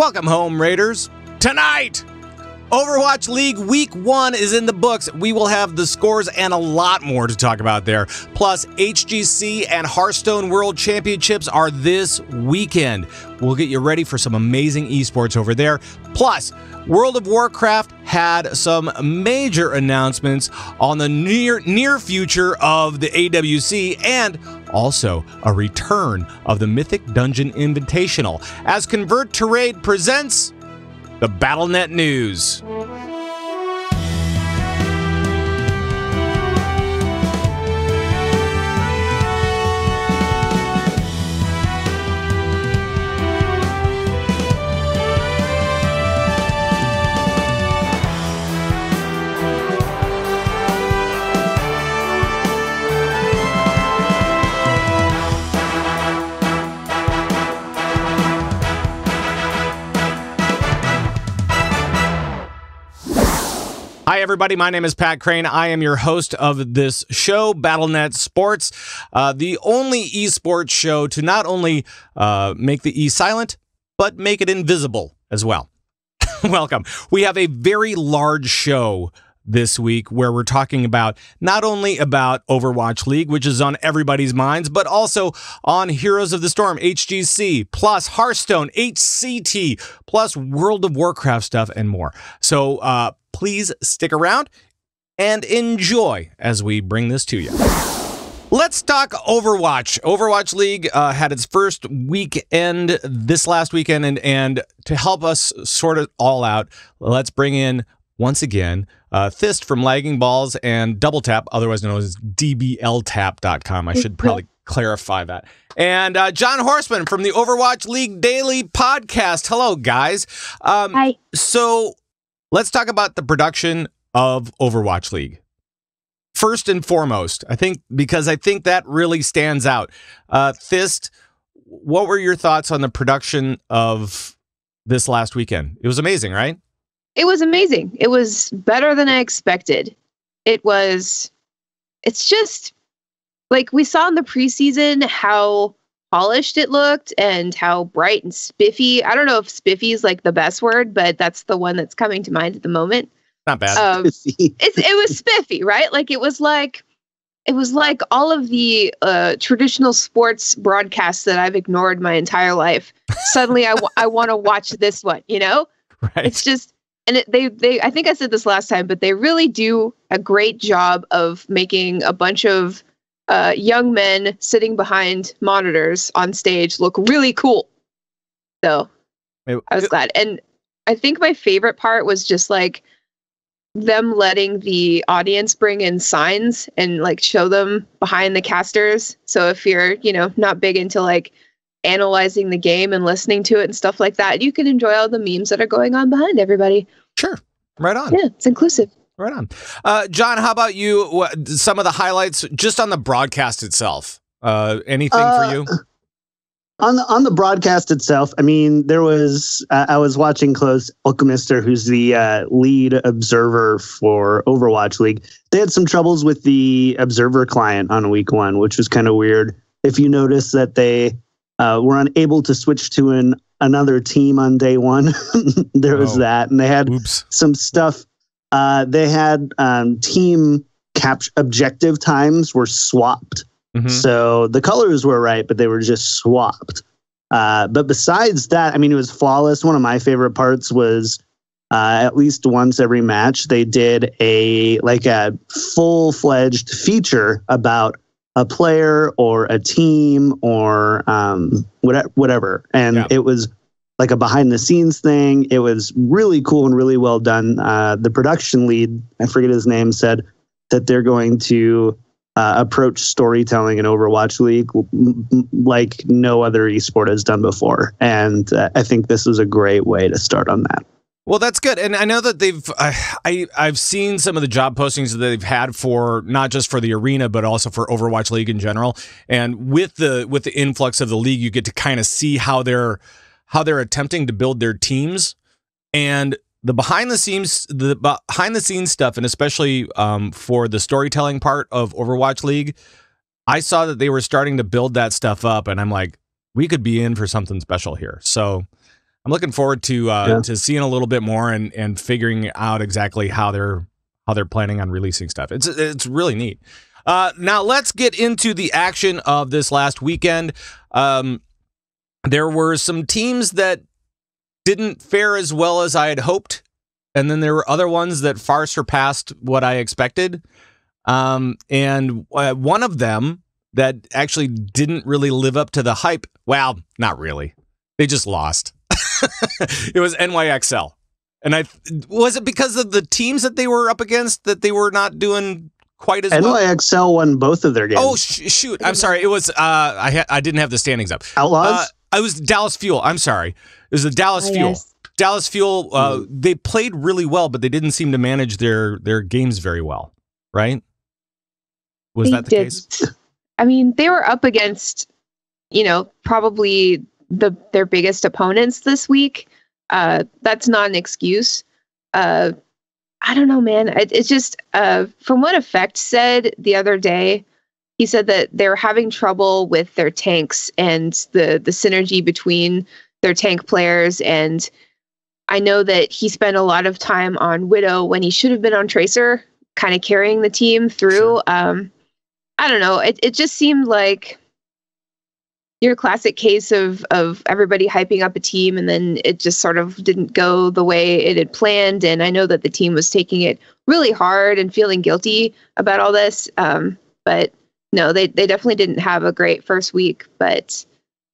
Welcome home, Raiders. Tonight, Overwatch League Week 1 is in the books. We will have the scores and a lot more to talk about there. Plus, HGC and Hearthstone World Championships are this weekend. We'll get you ready for some amazing esports over there. Plus, World of Warcraft had some major announcements on the near future of the AWC and also a return of the Mythic Dungeon Invitational as Convert to Raid presents the Battlenet News. Hi, everybody. My name is Pat Crane. I am your host of this show, Battlenet Sports, the only esports show to not only make the E silent, but make it invisible as well. Welcome. We have a very large show this week where we're talking about not only about Overwatch League, which is on everybody's minds, but also on Heroes of the Storm HGC, plus Hearthstone HCT, plus World of Warcraft stuff and more. So please stick around and enjoy as we bring this to you. Let's talk Overwatch. Overwatch League had its first weekend this last weekend, and to help us sort it all out, let's bring in once again, Thist from Lagging Balls and Double Tap, otherwise known as dbltap.com. I should probably clarify that. And John Horseman from the Overwatch League Daily Podcast. Hello, guys. Hi. So let's talk about the production of Overwatch League. First and foremost, because I think that really stands out. Thist, what were your thoughts on the production of this last weekend? It was amazing, right? It was amazing. It was better than I expected. It's just like we saw in the preseason how polished it looked and how bright and spiffy. I don't know if spiffy is like the best word, but that's the one that's coming to mind at the moment. Not bad. It was spiffy, right? Like it was like all of the traditional sports broadcasts that I've ignored my entire life. Suddenly I want to watch this one, you know? Right. It's just, and they I think I said this last time, but they really do a great job of making a bunch of young men sitting behind monitors on stage look really cool. So I was glad. And I think my favorite part was just like them letting the audience bring in signs and like show them behind the casters. So if you're, not big into like analyzing the game and listening to it and stuff like that, you can enjoy all the memes that are going on behind everybody. Sure. Right on. Yeah, it's inclusive. Right on. John, how about you? Some of the highlights just on the broadcast itself. Anything for you? On the broadcast itself, I mean, there was I was watching close. Alchemister, who's the lead observer for Overwatch League, they had some troubles with the observer client on week 1, which was kind of weird. If you notice that they were unable to switch to another team on day 1, there was that, and they had some stuff. They had team objective times were swapped. Mm-hmm. So the colors were right, but they were just swapped. But besides that, I mean, it was flawless. One of my favorite parts was at least once every match, they did a full-fledged feature about a player or a team or whatever. And It was like a behind-the-scenes thing. It was really cool and really well done. The production lead, I forget his name, said that they're going to approach storytelling in Overwatch League like no other esport has done before. And I think this was a great way to start on that. Well, that's good. And I know that I've seen some of the job postings that they've had for not just for the arena, but also for Overwatch League in general. And with the influx of the league, you get to kind of see how they're attempting to build their teams. And the behind the scenes stuff, and especially for the storytelling part of Overwatch League, I saw that they were starting to build that stuff up, and I'm like, we could be in for something special here. So I'm looking forward to seeing a little bit more and figuring out exactly how they're planning on releasing stuff. It's really neat. Now let's get into the action of this last weekend. There were some teams that didn't fare as well as I had hoped, and then there were other ones that far surpassed what I expected. And one of them that actually didn't really live up to the hype. Well, not really. They just lost. It was NYXL. And was it because of the teams that they were up against that they were not doing quite as well? NYXL won both of their games. Oh, shoot. I'm sorry. It was, I didn't have the standings up. Outlaws? It was Dallas Fuel. I'm sorry. It was the Dallas Fuel. Yes. Dallas Fuel, they played really well, but they didn't seem to manage their games very well, right? Was that the case? I mean, they were up against, probably their biggest opponents this week. That's not an excuse. I don't know, man. It's just from what Effect said the other day, he said that they were having trouble with their tanks and the synergy between their tank players. And I know that he spent a lot of time on Widow when he should have been on Tracer, kind of carrying the team through. Sure. I don't know. It just seemed like your classic case of everybody hyping up a team and then it just sort of didn't go the way it had planned. And I know that the team was taking it really hard and feeling guilty about all this. But no, they definitely didn't have a great first week. But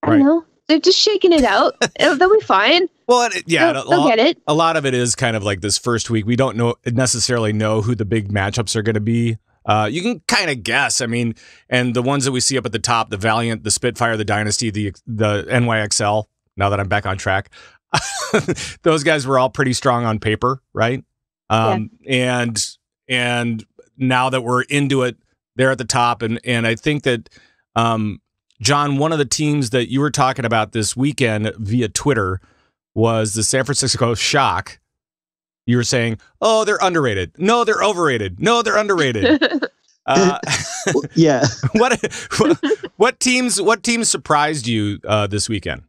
I don't know. They're just shaking it out. They'll be fine. Well, they'll get it. A lot of it is kind of like this first week. We don't necessarily know who the big matchups are going to be. You can kind of guess. I mean, and the ones that we see up at the top, the Valiant, the Spitfire, the Dynasty, the NYXL, now that I'm back on track, those guys were all pretty strong on paper, right? And now that we're into it, they're at the top. And I think that, John, one of the teams that you were talking about this weekend via Twitter was the San Francisco Shock. You were saying, oh, they're underrated. No, they're overrated. No, they're underrated. Yeah. What teams surprised you this weekend?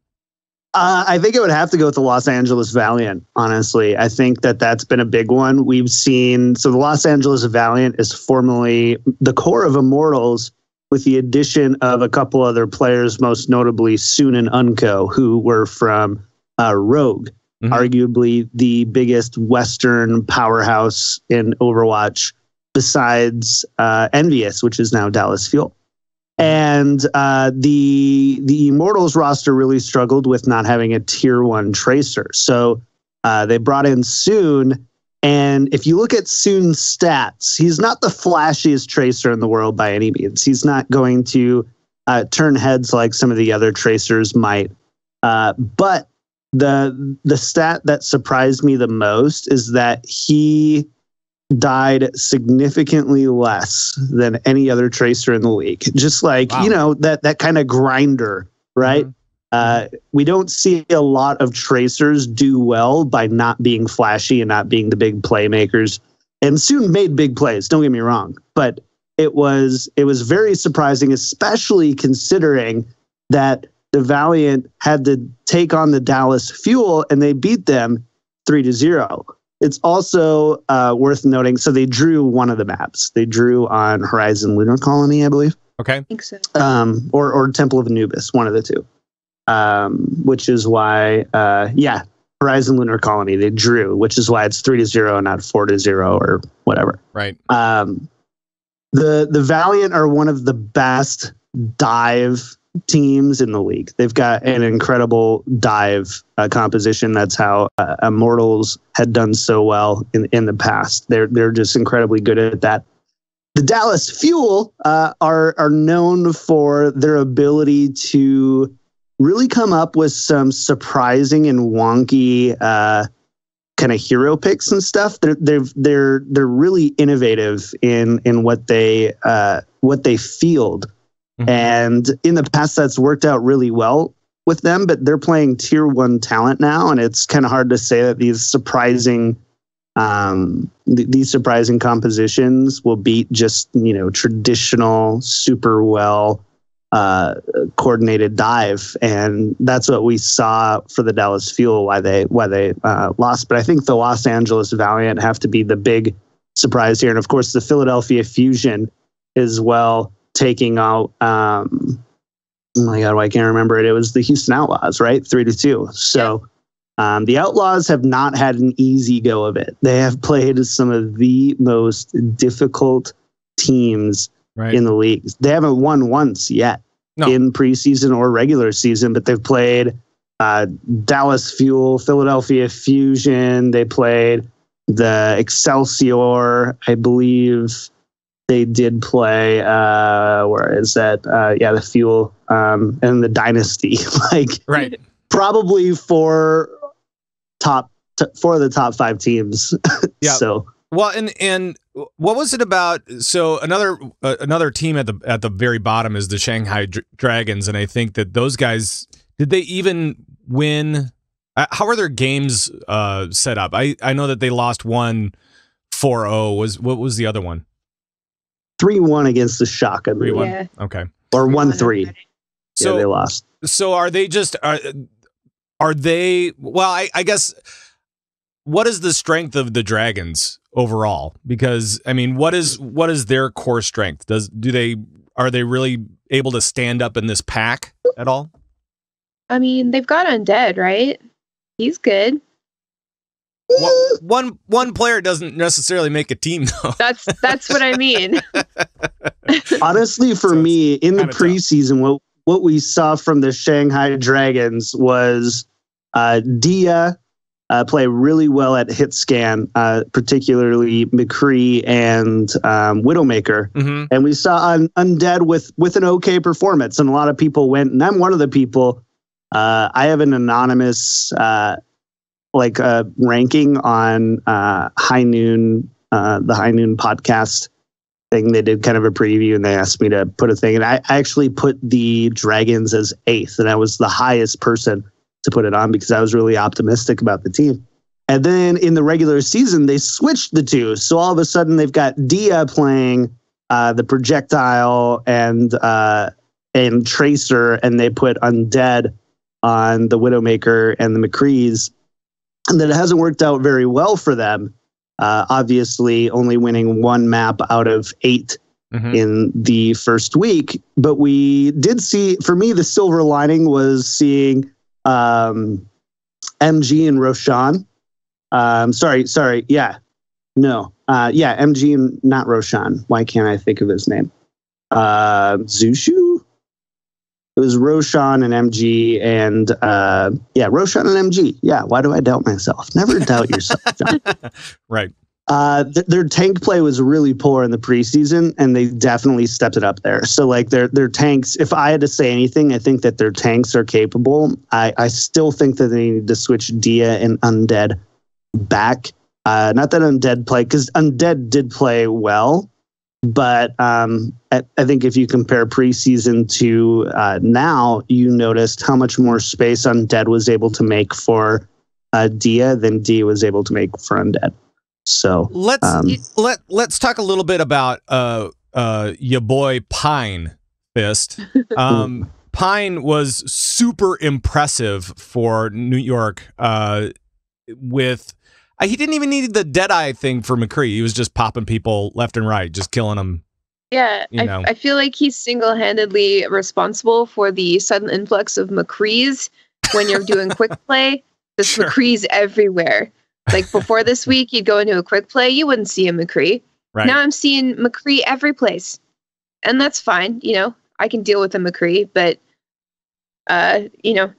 I think it would have to go with the Los Angeles Valiant, honestly. I think that's been a big one. We've seen, so the Los Angeles Valiant is formerly the core of Immortals with the addition of a couple other players, most notably Soon and Unco, who were from Rogue. Mm-hmm. Arguably the biggest Western powerhouse in Overwatch besides Envious, which is now Dallas Fuel. And the Immortals roster really struggled with not having a tier 1 tracer. So they brought in Soon. And if you look at Soon's stats, he's not the flashiest tracer in the world by any means. He's not going to turn heads like some of the other tracers might. But the stat that surprised me the most is that he died significantly less than any other tracer in the league. Just like, wow. That kind of grinder, right? Mm-hmm. We don't see a lot of tracers do well by not being flashy and not being the big playmakers. And Soon made big plays, don't get me wrong. But it was very surprising, especially considering that the Valiant had to take on the Dallas Fuel, and they beat them 3-0. It's also worth noting, so they drew one of the maps. They drew on Horizon Lunar Colony, I believe. Okay. I think so. Or Temple of Anubis, one of the two. Which is why, Horizon Lunar Colony, they drew, which is why it's 3-0, not 4-0 or whatever. Right. The Valiant are one of the best dive teams in the league. They've got an incredible dive composition. That's how Immortals had done so well in the past. They're just incredibly good at that. The Dallas Fuel are known for their ability to really come up with some surprising and wonky kind of hero picks and stuff. They're really innovative in what they field. Mm-hmm. And in the past, that's worked out really well with them, but they're playing tier 1 talent now. And it's kind of hard to say that these surprising compositions will beat just, traditional, super well coordinated dive, and that's what we saw for the Dallas Fuel. Why they lost, but I think the Los Angeles Valiant have to be the big surprise here, and of course the Philadelphia Fusion as well, taking out. Oh my God, I can't remember it. It was the Houston Outlaws, right? 3-2. So. The Outlaws have not had an easy go of it. They have played some of the most difficult teams in the league. They haven't won once yet in preseason or regular season, but they've played Dallas Fuel, Philadelphia Fusion. They played the Excelsior. I believe they did play, where is that? The Fuel and the Dynasty. Probably four of the top 5 teams. Yeah. So well, and what was it about? So another team at the very bottom is the Shanghai Dragons, and I think that those guys, did they even win? How are their games set up? I know that they lost one 4-0. What was the other one? 3-1 against the Shock. 3-1. Yeah. Okay. Or 1-3. So they lost. So are they just are they? Well, I guess. What is the strength of the Dragons overall? Because I mean, what is their core strength? Are they really able to stand up in this pack at all? I mean, they've got Undead, right? He's good. Well, one player doesn't necessarily make a team, though. That's what I mean. Honestly, for me, in the preseason, what we saw from the Shanghai Dragons was Dia play really well at hit scan, particularly McCree and Widowmaker. Mm-hmm. And we saw Undead with an okay performance. And a lot of people went, and I'm one of the people. I have an anonymous ranking on High Noon, the High Noon podcast thing. They did kind of a preview, and they asked me to put a thing. And I actually put the Dragons as 8th, and I was the highest person to put it on because I was really optimistic about the team. And then in the regular season, they switched the two. So all of a sudden they've got Dia playing the Projectile and Tracer, and they put Undead on the Widowmaker and the McCrees. And that it hasn't worked out very well for them. Obviously only winning 1 map out of 8 in the first week. But we did see, for me, the silver lining was seeing MG and Roshan. Sorry. Yeah. No. MG and not Roshan. Why can't I think of his name? Zushu? It was Roshan and MG and Roshan and MG. Yeah. Why do I doubt myself? Never doubt yourself, John. Right. Their tank play was really poor in the preseason, and they definitely stepped it up there. So like their tanks, if I had to say anything, I think that their tanks are capable. I still think that they need to switch Dia and Undead back. Not that Undead play, because Undead did play well, but I think if you compare preseason to now, you noticed how much more space Undead was able to make for Dia than Dia was able to make for Undead. So let's talk a little bit about your boy Pine Fist. Pine was super impressive for New York. He didn't even need the Deadeye thing for McCree. He was just popping people left and right, just killing them. Yeah, I feel like he's single-handedly responsible for the sudden influx of McCrees when you're doing quick play. There's McCrees everywhere. Like before this week, you'd go into a quick play, you wouldn't see a McCree. Right. Now I'm seeing McCree every place. And that's fine. I can deal with a McCree, but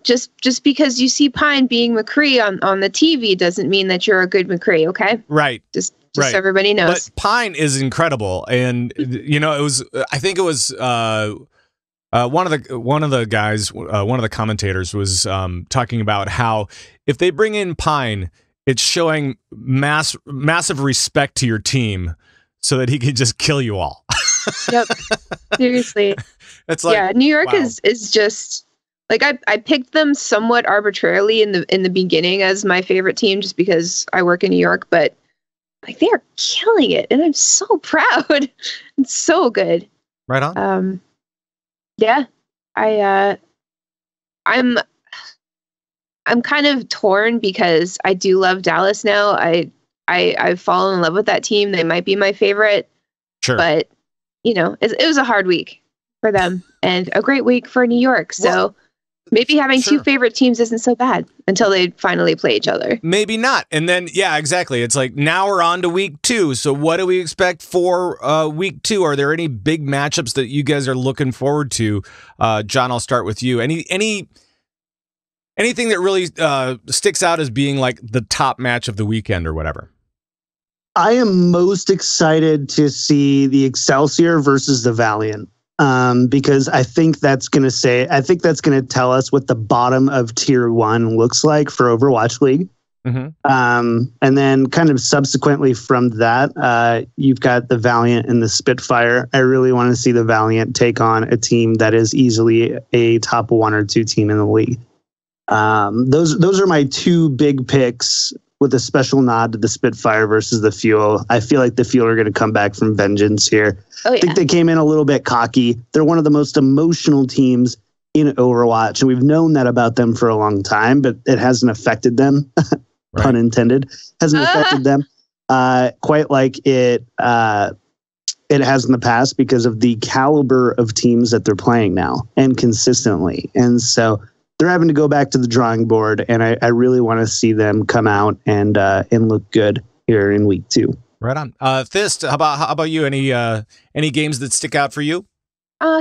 just because you see Pine being McCree on the TV doesn't mean that you're a good McCree, okay? Right. Just so everybody knows. But Pine is incredible. And I think it was one of the guys, one of the commentators was talking about how if they bring in Pine, it's showing massive respect to your team so that he can just kill you all. Yep. Seriously. It's like, New York is just like I picked them somewhat arbitrarily in the beginning as my favorite team just because I work in New York, but like they are killing it and I'm so proud. It's so good. Right on. Yeah. I'm kind of torn because I do love Dallas now. I've fallen in love with that team. They might be my favorite. Sure. But, it was a hard week for them and a great week for New York. So maybe having two favorite teams isn't so bad until they finally play each other. Maybe not. And then, yeah, exactly. It's like now we're on to week 2. So what do we expect for week 2? Are there any big matchups that you guys are looking forward to? John, I'll start with you. Anything that really sticks out as being like the top match of the weekend or whatever? I am most excited to see the Excelsior versus the Valiant. Because I think that's going to tell us what the bottom of tier 1 looks like for Overwatch League. Mm-hmm. And then kind of subsequently from that, you've got the Valiant and the Spitfire. I really want to see the Valiant take on a team that is easily a top 1 or 2 team in the league. Those are my 2 big picks, with a special nod to the Spitfire versus the Fuel. I feel like the Fuel are going to come back from vengeance here. Oh, yeah. I think they came in a little bit cocky. They're one of the most emotional teams in Overwatch, and we've known that about them for a long time, but it hasn't affected them, pun intended, hasn't affected them quite like it has in the past because of the caliber of teams that they're playing now and consistently. And so they're having to go back to the drawing board, and I really want to see them come out and look good here in week 2. Right on. Fist, how about you? Any games that stick out for you?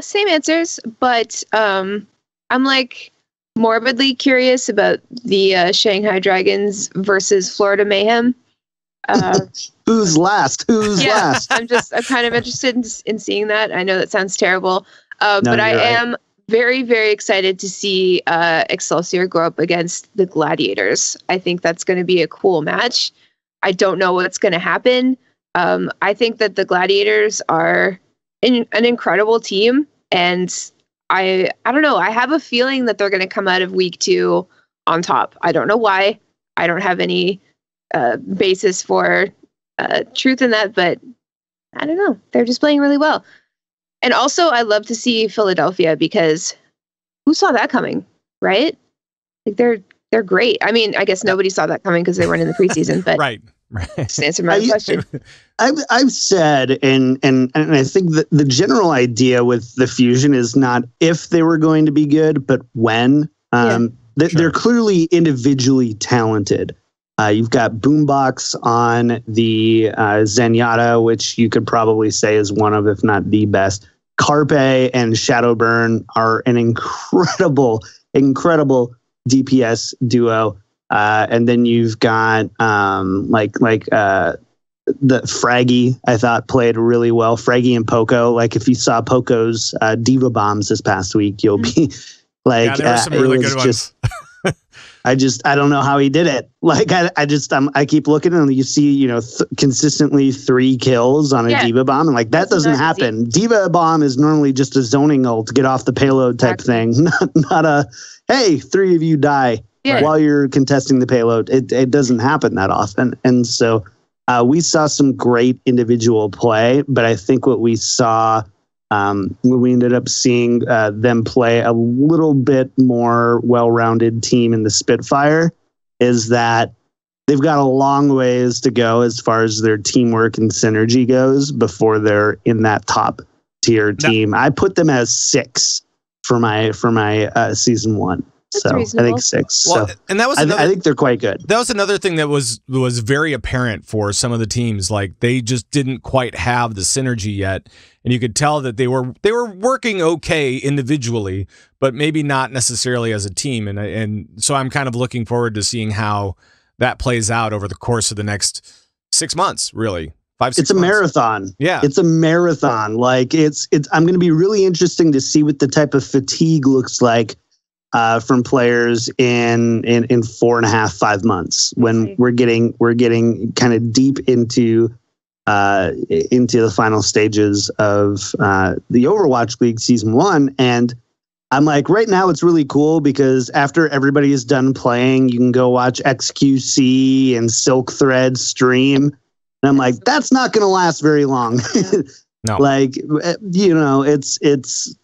Same answers, but I'm like morbidly curious about the Shanghai Dragons versus Florida Mayhem. Who's last? Who's last? I'm kind of interested in seeing that. I know that sounds terrible, but I am very, very excited to see Excelsior go up against the Gladiators. I think that's going to be a cool match. I don't know what's going to happen. I think that the Gladiators are an incredible team, and I don't know. I have a feeling that they're going to come out of week 2 on top. I don't know why. I don't have any basis for truth in that, but I don't know. They're just playing really well. And also, I love to see Philadelphia because who saw that coming, right? Like they're great. I mean, I guess nobody saw that coming because they weren't in the preseason, but right. Just answer my question. I've said, and I think that the general idea with the Fusion is not if they were going to be good, but when. They're clearly individually talented. You've got Boombox on the Zenyatta, which you could probably say is one of, if not the best. Carpe and Shadowburn are an incredible DPS duo. And then you've got the Fraggy, I thought played really well. Fraggy and Poco. Like if you saw Poco's Diva Bombs this past week, you'll be like, there were some really good ones. I don't know how he did it. Like I keep looking and you see, consistently 3 kills on a Diva Bomb. And like, that doesn't happen. Easy. Diva Bomb is normally just a zoning ult to get off the payload type thing. Not a, hey, 3 of you die while you're contesting the payload. It doesn't happen that often. And so we saw some great individual play, but I think what we saw, we ended up seeing them play a little bit more well-rounded team in the Spitfire, is that they've got a long ways to go as far as their teamwork and synergy goes before they're in that top tier team. I put them as 6 for my season 1. That's so reasonable. I think 6. Well, so and that was I think they're quite good. That was another thing that was very apparent for some of the teams. Like they just didn't quite have the synergy yet, and you could tell that they were working okay individually, but maybe not necessarily as a team. And so I'm kind of looking forward to seeing how that plays out over the course of the next 6 months. Really, 5, 6 It's a months. marathon. Yeah, it's a marathon. Like it's. I'm going to be really interesting to see what the type of fatigue looks like from players in 4.5, 5 months when we're getting kind of deep into the final stages of the Overwatch League season 1. And I'm like, right now it's really cool because after everybody is done playing, you can go watch XQC and Silk Thread stream. And I'm like, that's not going to last very long. No. Like, it's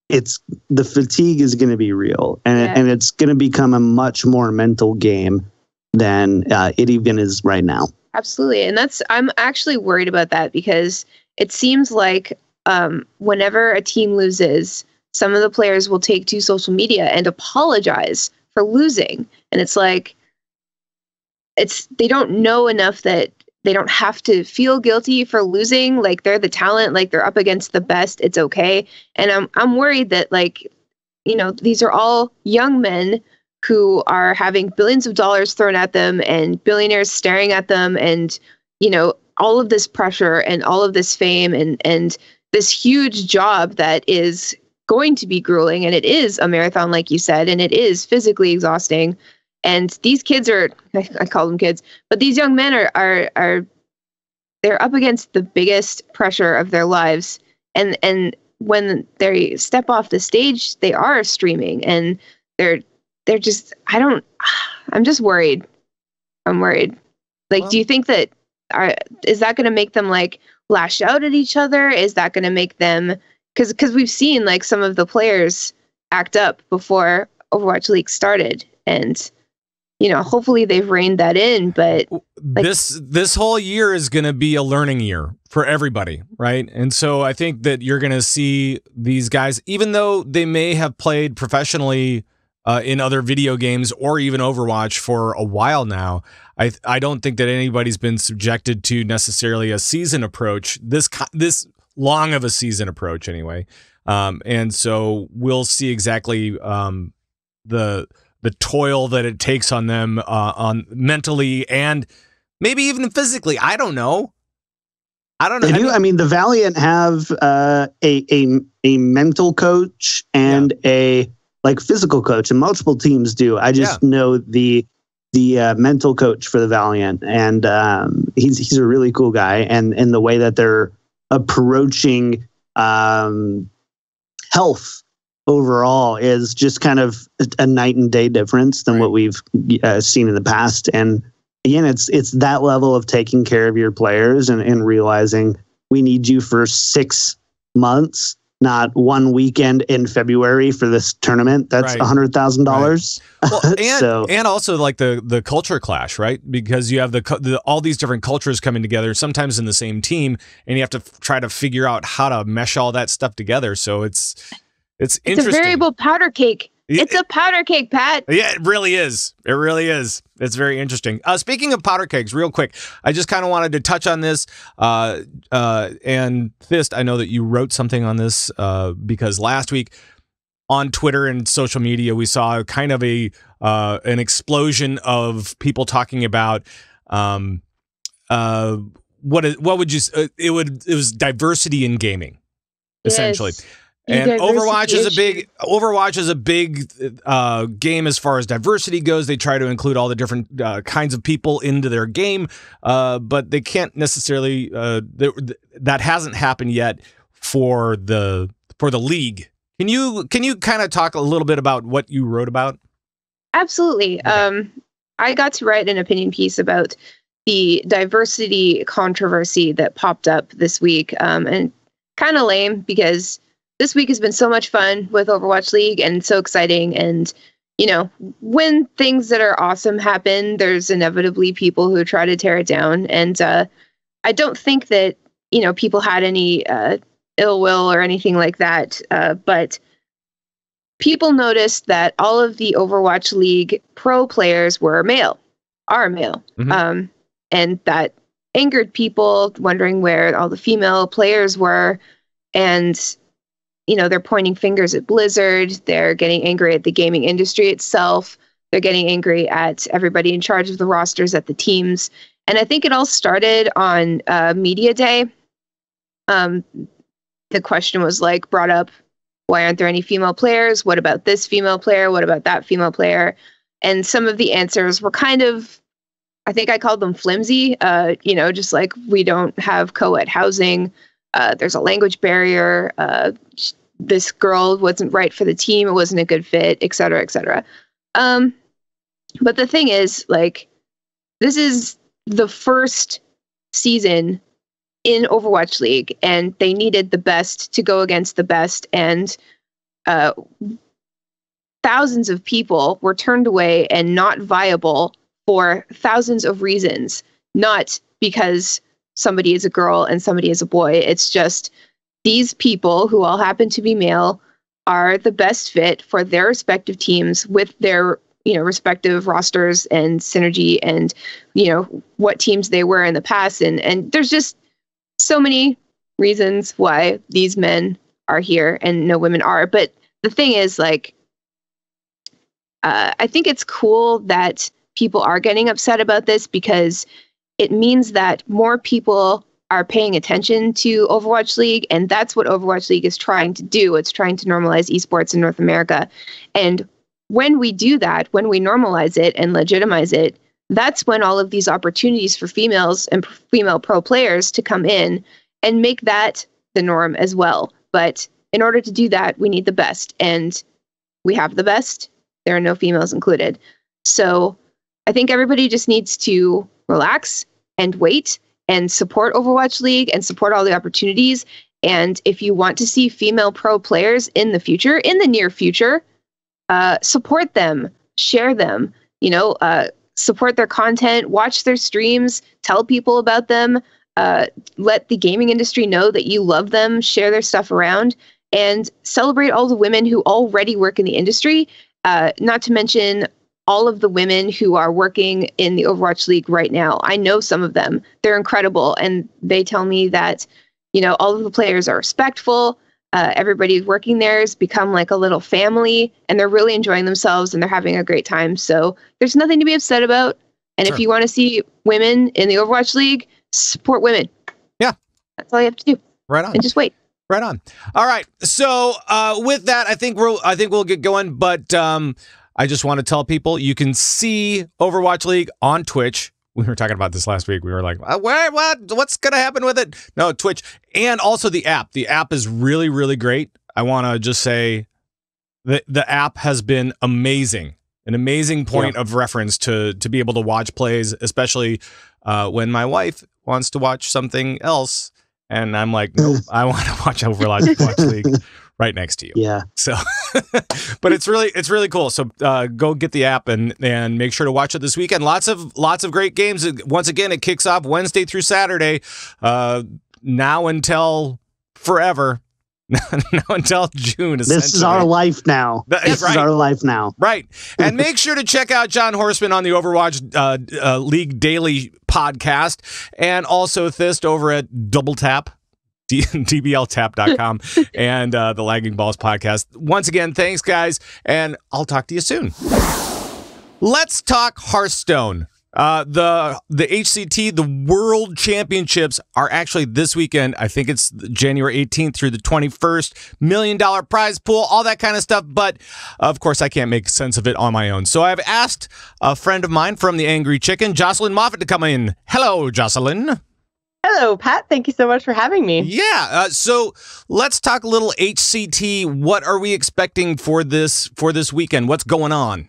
the fatigue is going to be real, and it's going to become a much more mental game than it even is right now. Absolutely. And I'm actually worried about that, because it seems like whenever a team loses, some of the players will take to social media and apologize for losing. And it's like, they don't know enough that they don't have to feel guilty for losing. Like, they're the talent, like they're up against the best. It's okay. And I'm worried that, like, these are all young men who are having billions of dollars thrown at them and billionaires staring at them, and, all of this pressure and all of this fame and this huge job that is going to be grueling. And it is a marathon, like you said, and it is physically exhausting. And these kids I call them kids, but these young men are they're up against the biggest pressure of their lives. And when they step off the stage, they are streaming, and they're just, I'm just worried. I'm worried. Like, well, do you think that, is that going to make them like lash out at each other? Is that going to make them, because we've seen like some of the players act up before Overwatch League started, and hopefully they've reined that in. But like, this whole year is going to be a learning year for everybody, right? And so I think that you're going to see these guys, even though they may have played professionally in other video games or even Overwatch for a while now, I don't think that anybody's been subjected to necessarily a season approach, this long of a season approach anyway. And so we'll see exactly the toil that it takes on them on mentally and maybe even physically. I don't know. They do. I mean, the Valiant have a mental coach and a physical coach, and multiple teams do. I just know the mental coach for the Valiant, and he's a really cool guy. And the way that they're approaching health overall is just kind of a night and day difference than what we've seen in the past. And again, it's that level of taking care of your players and realizing we need you for 6 months, not one weekend in February for this tournament. That's $100,000. Well, and also like the culture clash, right? Because you have all these different cultures coming together, sometimes in the same team, and you have to try to figure out how to mesh all that stuff together. So it's interesting. It's a variable powder cake. It's a powder cake, Pat. Yeah, it really is. It really is. It's very interesting. Speaking of powder cakes, real quick, I just kind of wanted to touch on this. And Fist, I know that you wrote something on this because last week on Twitter and social media, we saw kind of an explosion of people talking about what would you? It was diversity in gaming, essentially. Yes. And Overwatch is a big game as far as diversity goes. They try to include all the different kinds of people into their game, but they can't necessarily. That hasn't happened yet for the league. Can you kind of talk a little bit about what you wrote about? Absolutely. Okay. I got to write an opinion piece about the diversity controversy that popped up this week, and kind of lame because this week has been so much fun with Overwatch League and so exciting. And, when things that are awesome happen, there's inevitably people who try to tear it down. And I don't think that, people had any ill will or anything like that. But people noticed that all of the Overwatch League pro players are male. Mm-hmm. And that angered people, wondering where all the female players were. And they're pointing fingers at Blizzard. They're getting angry at the gaming industry itself. They're getting angry at everybody in charge of the rosters at the teams. And I think it all started on Media Day. The question was brought up, why aren't there any female players? What about this female player? What about that female player? And some of the answers were kind of, I think I called them flimsy. Just like, we don't have co-ed housing. There's a language barrier. This girl wasn't right for the team. It wasn't a good fit, et cetera, et cetera. But the thing is, this is the first season in Overwatch League, and they needed the best to go against the best. And uh, thousands of people were turned away and not viable for thousands of reasons, not because somebody is a girl and somebody is a boy. It's just these people who all happen to be male are the best fit for their respective teams with their, respective rosters and synergy and, what teams they were in the past. And there's just so many reasons why these men are here and no women are. But the thing is, like, I think it's cool that people are getting upset about this because it means that more people are paying attention to Overwatch League, and that's what Overwatch League is trying to do. It's trying to normalize esports in North America. And when we do that, when we normalize it and legitimize it, that's when all of these opportunities for females and female pro players to come in and make that the norm as well. But in order to do that, we need the best, and we have the best. There are no females included. So I think everybody just needs to relax and wait and support Overwatch League and support all the opportunities. And if you want to see female pro players in the future, in the near future, support them, share them, support their content, watch their streams, tell people about them, let the gaming industry know that you love them, share their stuff around, and celebrate all the women who already work in the industry, not to mention all of the women who are working in the Overwatch League right now. I know some of them. They're incredible. And they tell me that, all of the players are respectful. Everybody working there has become like a little family, and they're really enjoying themselves and they're having a great time. So there's nothing to be upset about. And Sure. if you want to see women in the Overwatch League, support women. Yeah. That's all you have to do. Right on. And just wait. Right on. All right. So with that, I think we'll get going. But I just want to tell people you can see Overwatch League on Twitch. We were talking about this last week. We were like, what's going to happen with it? No, Twitch. And also the app. The app is really, really great. I want to just say that the app has been amazing. An amazing point of reference to be able to watch plays, especially when my wife wants to watch something else. And I'm like, nope, I want to watch Overwatch League right next to you. Yeah. So, but it's really cool. So go get the app and make sure to watch it this weekend. Lots of great games. Once again, it kicks off Wednesday through Saturday, now until forever. Now until June. This is our life now. This is our life now. Right. And make sure to check out John Horseman on the Overwatch League Daily podcast, and also Thist over at Double Tap, dbltap.com, and the Lagging Balls podcast. Once again, thanks, guys, and I'll talk to you soon. Let's talk Hearthstone. The HCT, the World Championships, are actually this weekend. I think it's January 18th through the 21st. $1 million prize pool, all that kind of stuff. But of course, I can't make sense of it on my own. So I've asked a friend of mine from the Angry Chicken, Jocelyn Moffat, to come in. Hello, Jocelyn. Hello, Pat. Thank you so much for having me. Yeah. So let's talk a little HCT. What are we expecting for this weekend? What's going on?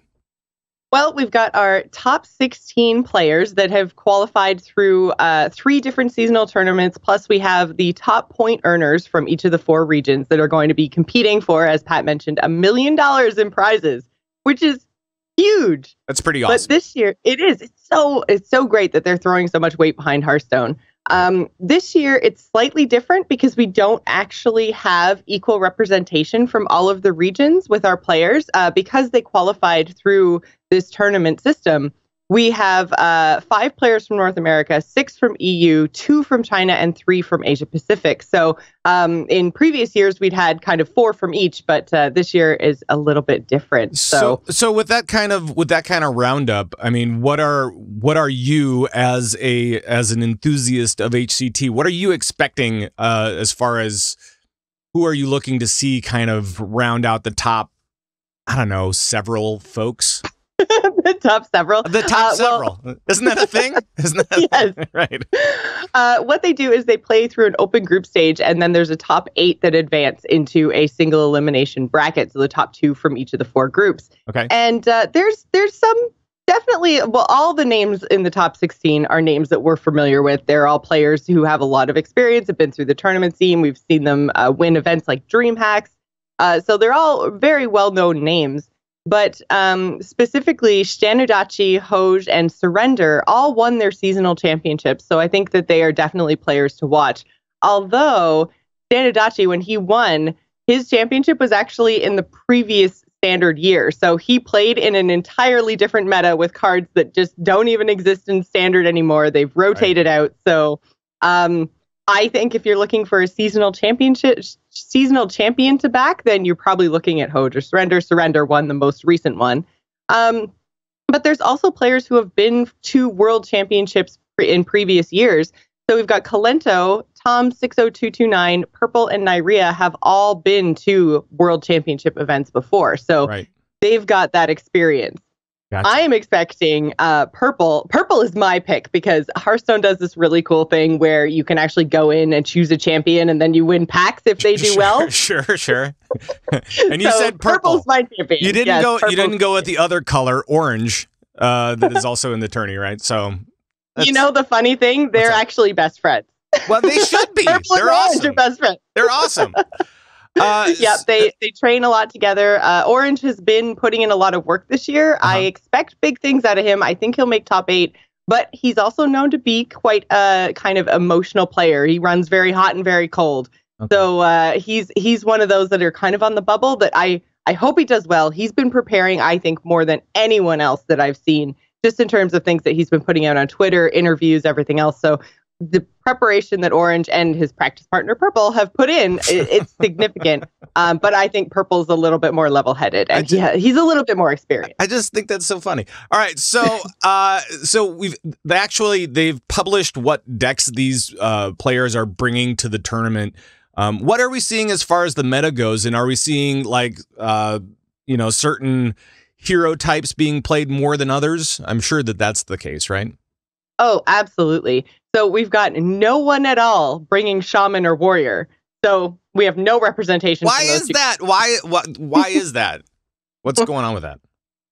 Well, we've got our top 16 players that have qualified through 3 different seasonal tournaments. Plus, we have the top point earners from each of the 4 regions that are going to be competing for, as Pat mentioned, $1 million in prizes, which is huge. That's pretty awesome. But this year, it is. It's so great that they're throwing so much weight behind Hearthstone. This year, it's slightly different because we don't actually have equal representation from all of the regions with our players because they qualified through this tournament system. We have 5 players from North America, 6 from EU, 2 from China, and 3 from Asia Pacific. So in previous years, we'd had kind of 4 from each, but this year is a little bit different. So with that kind of roundup, I mean, what are you as an enthusiast of HCT? What are you expecting as far as who are you looking to see kind of round out the top? I don't know, several folks. The top several. Well, isn't that a thing? Isn't that yes. thing? Right. What they do is they play through an open group stage, and then there's a top 8 that advance into a single elimination bracket. So the top 2 from each of the 4 groups. Okay. And there's some definitely, well, all the names in the top 16 are names that we're familiar with. They're all players who have a lot of experience, have been through the tournament scene. We've seen them win events like DreamHacks. So they're all very well-known names. But specifically, Stanudachi, Hoj, and Surrender all won their seasonal championships. So I think that they are definitely players to watch. Although Stanudachi, when he won, his championship was actually in the previous standard year. So he played in an entirely different meta with cards that just don't even exist in standard anymore. They've rotated out. So I think if you're looking for a seasonal champion to back, then you're probably looking at Hoj or Surrender. Surrender won the most recent one. But there's also players who have been to world championships in previous years. So we've got Kalento, Tom 60229, Purple, and Nyria have all been to world championship events before. So they've got that experience. Gotcha. I am expecting Purple. Purple is my pick because Hearthstone does this really cool thing where you can actually go in and choose a champion and then you win packs if they do well. Sure. And you said purple. Purple's my champion. You didn't go with the other color, orange, that is also in the tourney, right? So you know the funny thing, they're actually best friends. Well, they should be. Purple They're and awesome. Are best friends. They're awesome. They train a lot together. Orange has been putting in a lot of work this year. I expect big things out of him. I think he'll make top 8, but he's also known to be quite a kind of emotional player. He runs very hot and very cold. Okay. So he's one of those that are kind of on the bubble that I hope he does well. He's been preparing, I think, more than anyone else that I've seen, just in terms of things that he's been putting out on Twitter, interviews, everything else. So the preparation that Orange and his practice partner Purple have put in, it's significant. But I think Purple's a little bit more level-headed, and he's a little bit more experienced. I just think that's so funny. All right, so they've published what decks these players are bringing to the tournament. What are we seeing as far as the meta goes, and are we seeing certain hero types being played more than others? I'm sure that that's the case, right? Oh, absolutely. So we've got no one at all bringing Shaman or Warrior. So we have no representation. Why is that? Why is that? What's going on with that?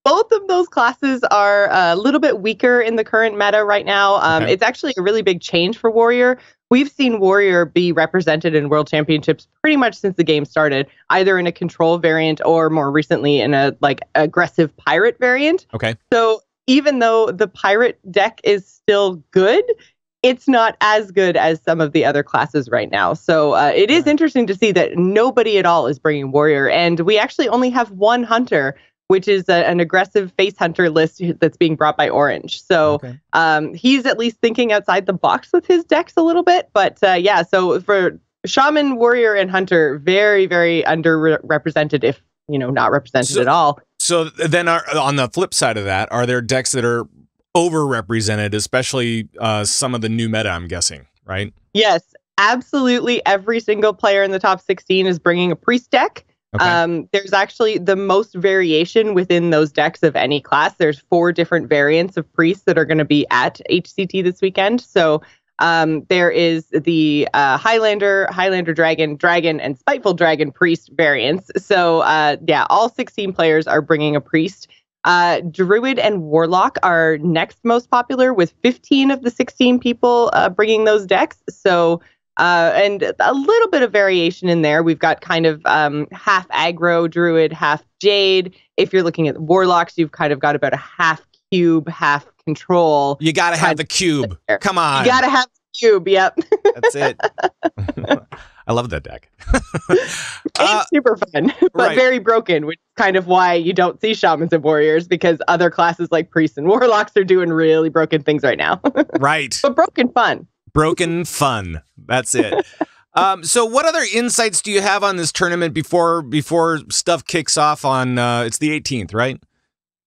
Both of those classes are a little bit weaker in the current meta right now. It's actually a really big change for Warrior. We've seen Warrior be represented in World Championships pretty much since the game started, either in a control variant or more recently in a aggressive pirate variant. Okay. So even though the pirate deck is still good, it's not as good as some of the other classes right now. So it is interesting to see that nobody at all is bringing Warrior. And we actually only have one Hunter, which is an aggressive face hunter list that's being brought by Orange. So he's at least thinking outside the box with his decks a little bit. But so for Shaman, Warrior, and Hunter, very, very underrepresented, if not represented at all. So then on the flip side of that, are there decks that are overrepresented, especially some of the new meta, I'm guessing, right? Yes, absolutely. Every single player in the top 16 is bringing a priest deck. Okay. There's actually the most variation within those decks of any class. There's 4 different variants of priests that are going to be at HCT this weekend. So there is the Highlander, Dragon, and Spiteful Dragon priest variants. So all 16 players are bringing a priest. Druid and Warlock are next most popular, with 15 of the 16 people bringing those decks. So and a little bit of variation in there. We've got kind of half aggro Druid, half Jade. If you're looking at Warlocks, you've kind of got about a half cube, half control. You got to have the cube. Come on. You got to have the cube. Yep. That's it. I love that deck. It's super fun, but very broken, which is kind of why you don't see Shamans and Warriors, because other classes like Priests and Warlocks are doing really broken things right now. Right. But broken fun. Broken fun. That's it. So what other insights do you have on this tournament before stuff kicks off on, it's the 18th, right?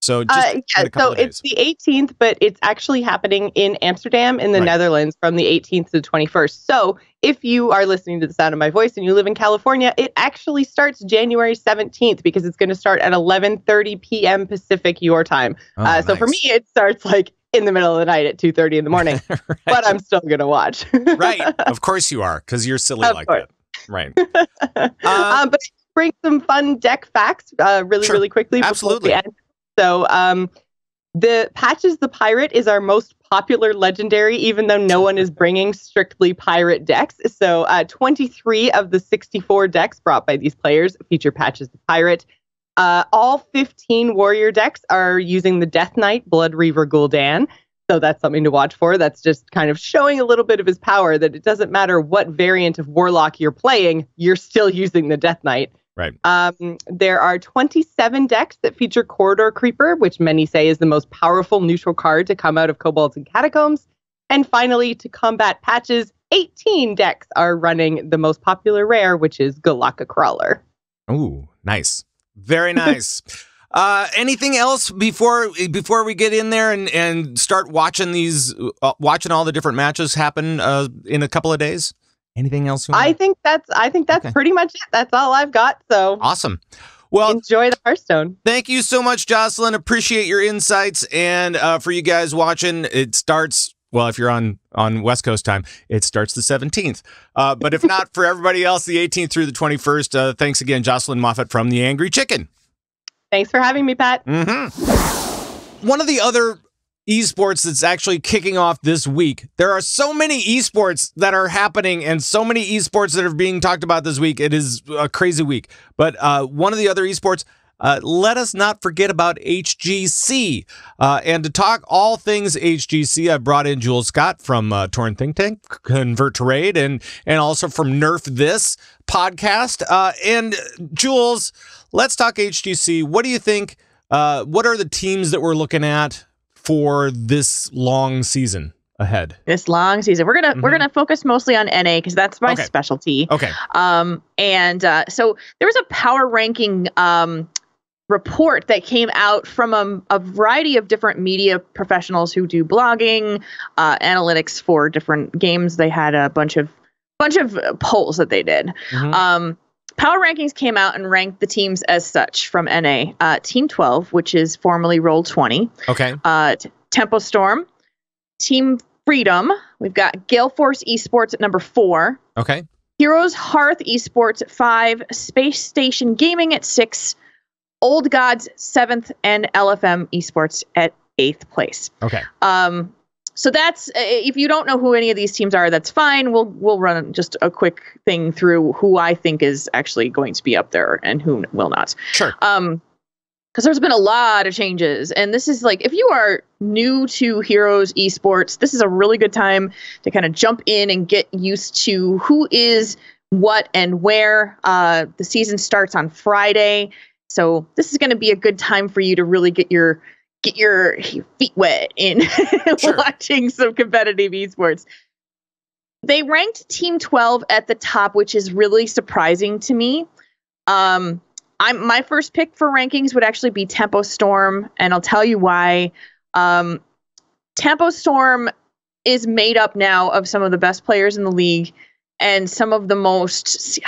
So just so it's the 18th, but it's actually happening in Amsterdam in the Netherlands from the 18th to the 21st. So if you are listening to the sound of my voice and you live in California, it actually starts January 17th, because it's going to start at 11:30 p.m. Pacific your time. So for me, it starts in the middle of the night at 2:30 in the morning, but I'm still going to watch. Right. Of course you are, because you're silly like that. Right. But bring some fun deck facts really quickly. Absolutely. So The Patches the Pirate is our most popular legendary, even though no one is bringing strictly pirate decks. So 23 of the 64 decks brought by these players feature Patches the Pirate. All 15 warrior decks are using the Death Knight Blood Reaver Gul'dan. So that's something to watch for. That's just kind of showing a little bit of his power, that it doesn't matter what variant of Warlock you're playing, you're still using the Death Knight. Right. There are 27 decks that feature Corridor Creeper, which many say is the most powerful neutral card to come out of Kobolds and Catacombs. And finally, to combat Patches, 18 decks are running the most popular rare, which is Galaka Crawler. Ooh, nice. Very nice. Anything else before we get in there and start watching watching all the different matches happen in a couple of days? Anything else? I think that's okay. Pretty much it. That's all I've got. So awesome. Well, enjoy the Hearthstone. Thank you so much, Jocelyn. Appreciate your insights. And for you guys watching, it starts. Well, if you're on West Coast time, it starts the 17th. But if not, for everybody else, the 18th through the 21st. Thanks again, Jocelyn Moffat from The Angry Chicken. Thanks for having me, Pat. Mm-hmm. One of the other esports that's actually kicking off this week. There are so many esports that are happening and so many esports that are being talked about this week. It is a crazy week. But one of the other esports, let us not forget about HGC. And to talk all things HGC, I brought in Jules Scott from Torn Think Tank, Convert to Raid, and also from Nerf This podcast. And Jules, let's talk HGC. What do you think? What are the teams that we're looking at for this long season ahead? This long season, we're gonna focus mostly on NA because that's my specialty. Okay. So there was a power ranking report that came out from a variety of different media professionals who do blogging, analytics for different games. They had a bunch of polls that they did. Power rankings came out and ranked the teams as such from NA. Team 12, which is formerly Roll20. Okay. Tempo Storm. Team Freedom. We've got Gale Force Esports at number 4. Okay. Heroes Hearth Esports at 5. Space Station Gaming at 6. Old Gods 7th. And LFM Esports at 8th place. Okay. So that's, if you don't know who any of these teams are, that's fine. We'll run just a quick thing through who I think is actually going to be up there and who will not. Sure. Because there's been a lot of changes. And this is like, if you are new to Heroes Esports, this is a really good time to kind of jump in and get used to who is what and where. The season starts on Friday. So this is going to be a good time for you to really get your feet wet in watching some competitive esports. They ranked Team 12 at the top, which is really surprising to me. My first pick for rankings would actually be Tempo Storm, and I'll tell you why. Tempo Storm is made up now of some of the best players in the league and some of the most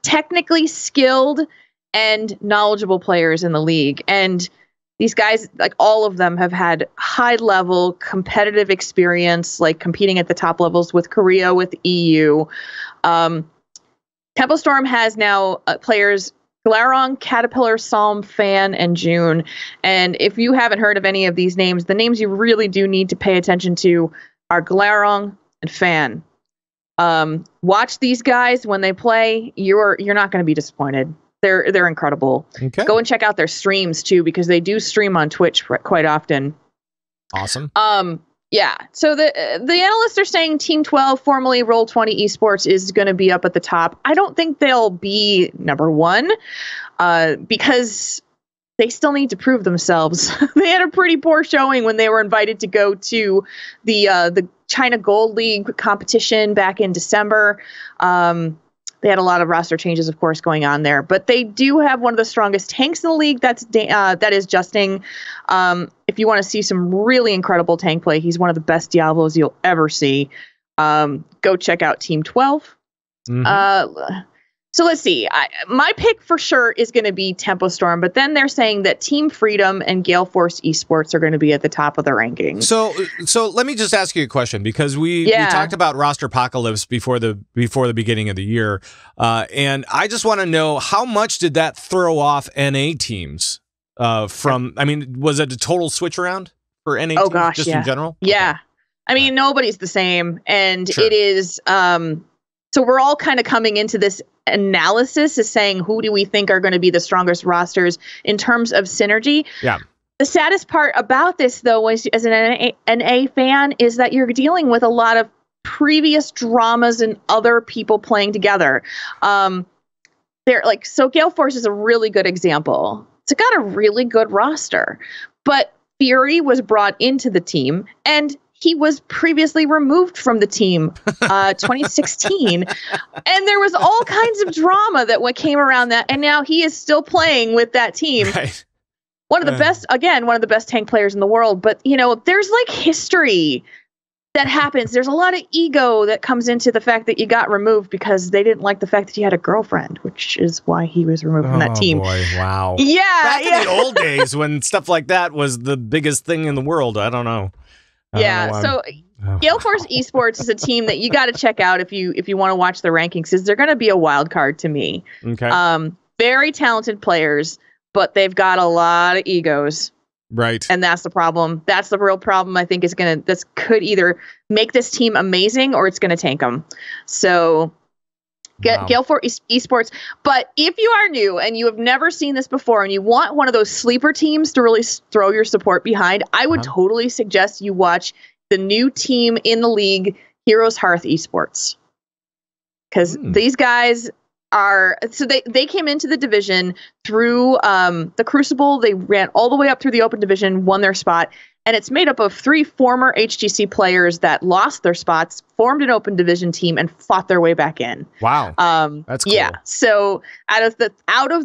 technically skilled and knowledgeable players in the league. And these guys, like all of them, have had high-level competitive experience, like competing at the top levels with Korea, with EU. Tempo Storm has now players Glarong, Caterpillar, Psalm, Fan, and June. And if you haven't heard of any of these names, the names you really do need to pay attention to are Glarong and Fan. Watch these guys when they play. You're not going to be disappointed. They're incredible. Okay. Go and check out their streams too, because they do stream on Twitch quite often. Awesome. Yeah. So the analysts are saying Team 12, formerly Roll20 Esports, is going to be up at the top. I don't think they'll be number 1 because they still need to prove themselves. They had a pretty poor showing when they were invited to go to the China Gold League competition back in December. They had a lot of roster changes, of course, going on there. But they do have one of the strongest tanks in the league. That is Justing. If you want to see some really incredible tank play, he's one of the best Diablos you'll ever see. Go check out Team 12. So let's see. My pick for sure is going to be Tempo Storm, but then they're saying that Team Freedom and Gale Force Esports are going to be at the top of the rankings. So let me just ask you a question, because we talked about roster apocalypse before the beginning of the year, and I just want to know, how much did that throw off NA teams from, I mean, was it a total switch around for NA teams, gosh, just yeah. in general? Yeah. Okay. I mean, nobody's the same. And Sure. it is, so we're all kind of coming into this analysis as saying, who do we think are going to be the strongest rosters in terms of synergy? Yeah. The saddest part about this, though, as an NA fan, is that you're dealing with a lot of previous dramas and other people playing together. They're like, so Gale Force is a really good example. It's got a really good roster, but Fury was brought into the team and he was previously removed from the team 2016. And there was all kinds of drama that came around that. And now he is still playing with that team. Right. One of the best, again, one of the best tank players in the world. But, you know, there's like history that happens. There's a lot of ego that comes into the fact that you got removed because they didn't like the fact that you had a girlfriend, which is why he was removed from that team. Oh, boy. Wow. Yeah. Back in the old days when stuff like that was the biggest thing in the world. I don't know. So Gale Force Esports is a team that you got to check out if you want to watch the rankings, because they're going to be a wild card to me. Okay. Very talented players, but they've got a lot of egos. Right. And that's the problem. That's the real problem. I think this could either make this team amazing or it's going to tank them. So Gale Force Esports. But if you are new and you have never seen this before and you want one of those sleeper teams to really throw your support behind, I would totally suggest you watch the new team in the league, Heroes Hearth Esports. Because these guys they came into the division through the Crucible. They ran all the way up through the open division, won their spot. And it's made up of 3 former HGC players that lost their spots, formed an open division team, and fought their way back in. Wow. That's cool. Yeah. So out of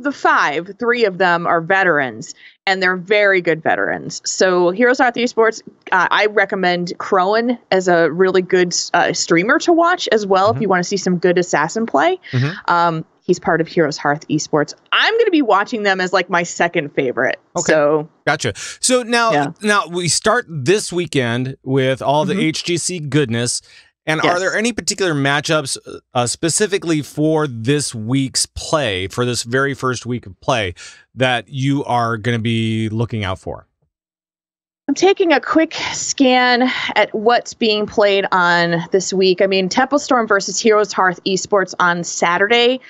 the 5, 3 of them are veterans, and they're very good veterans. So Heroes Hearth Esports, I recommend Crowan as a really good streamer to watch as well if you want to see some good assassin play. He's part of Heroes Hearth Esports. I'm going to be watching them as like my second favorite. Okay. So gotcha. So now we start this weekend with all the HGC goodness. And are there any particular matchups specifically for this week's play, for this very first week of play, that you are going to be looking out for? I'm taking a quick scan at what's being played on this week. I mean, Tempo Storm versus Heroes Hearth Esports on Saturday,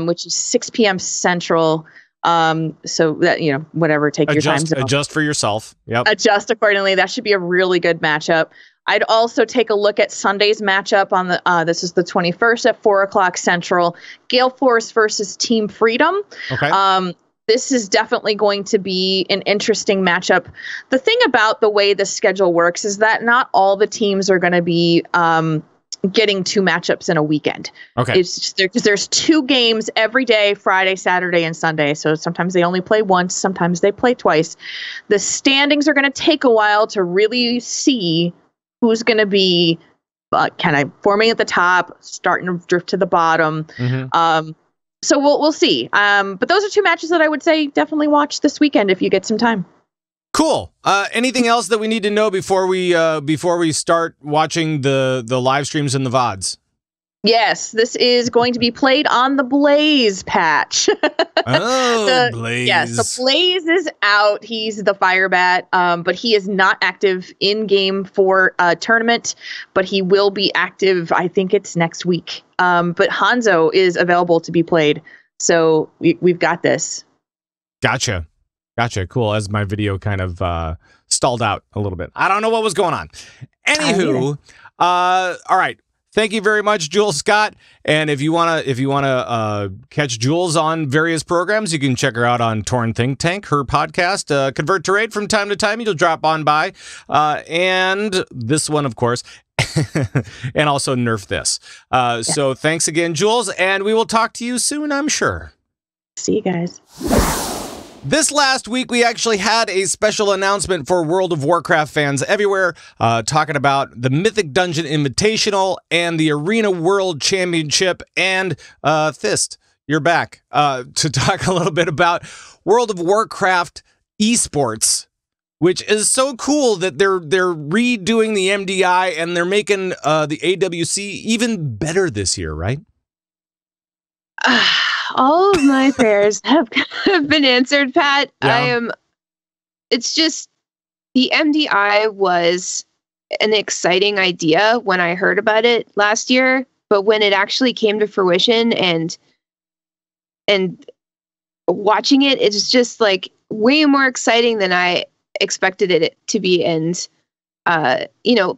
which is 6 p.m. Central. So that, you know, whatever, take your time zone. Adjust for yourself. Yep. Adjust accordingly. That should be a really good matchup. I'd also take a look at Sunday's matchup on the this is the 21st at 4:00 Central. Gale Force versus Team Freedom. Okay. This is definitely going to be an interesting matchup. The thing about the way the schedule works is that not all the teams are going to be getting 2 matchups in a weekend. Okay. It's just there's 2 games every day, Friday, Saturday, and Sunday. So sometimes they only play once, sometimes they play twice. The standings are going to take a while to really see who's going to be kind of forming at the top, starting to drift to the bottom. So we'll see. But those are 2 matches that I would say definitely watch this weekend if you get some time. Cool. Anything else that we need to know before we start watching the live streams and the VODs? Yes, this is going to be played on the Blaze patch. Blaze. Yes, the Blaze is out. He's the Firebat, but he is not active in game for tournament, but he will be active. I think it's next week. But Hanzo is available to be played, so we've got this. Gotcha. Cool. As my video kind of stalled out a little bit, I don't know what was going on. Anywho, all right. Thank you very much, Jules Scott. And if you wanna catch Jules on various programs, you can check her out on Torn Think Tank, her podcast, Convert to Raid from time to time. You'll drop on by, and this one, of course, and also Nerf This. So thanks again, Jules, and we will talk to you soon, I'm sure. See you guys. This last week, we actually had a special announcement for World of Warcraft fans everywhere, talking about the Mythic Dungeon Invitational and the Arena World Championship. And Fist, you're back to talk a little bit about World of Warcraft eSports, which is so cool that they're redoing the MDI and they're making the AWC even better this year, right? All of my prayers have been answered, Pat. Yeah. It's just the MDI was an exciting idea when I heard about it last year, but when it actually came to fruition and watching it, it's just like way more exciting than I expected it to be. And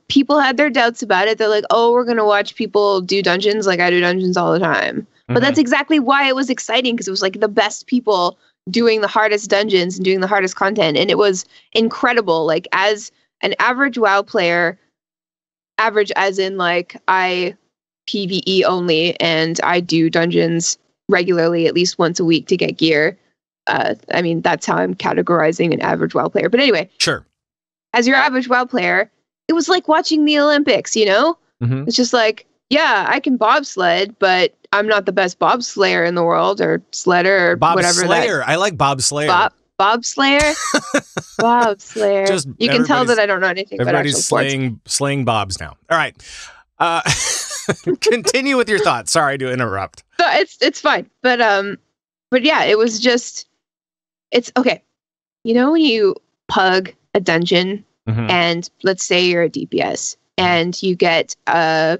people had their doubts about it. They're like, oh, we're gonna watch people do dungeons like I do dungeons all the time. But that's exactly why it was exciting, because it was like the best people doing the hardest dungeons and doing the hardest content. And it was incredible. Like, as an average WoW player, average as in like I PvE only and I do dungeons regularly at least once a week to get gear. I mean, that's how I'm categorizing an average WoW player. But anyway, Sure. as your average WoW player, it was like watching the Olympics, you know? Mhm. It's just like, yeah, I can bobsled, but I'm not the best bobslayer in the world, or sledder, or Bob whatever Slayer. I like Bob Slayer. Bobslayer? Bobslayer. Just You can tell everybody's- that I don't know anything about actual Everybody's sports. slaying Bobs now. All right. Continue with your thoughts. Sorry to interrupt. So it's fine. But yeah, it was just, it's okay. You know, when you pug a dungeon Mhm. and let's say you're a DPS and you get a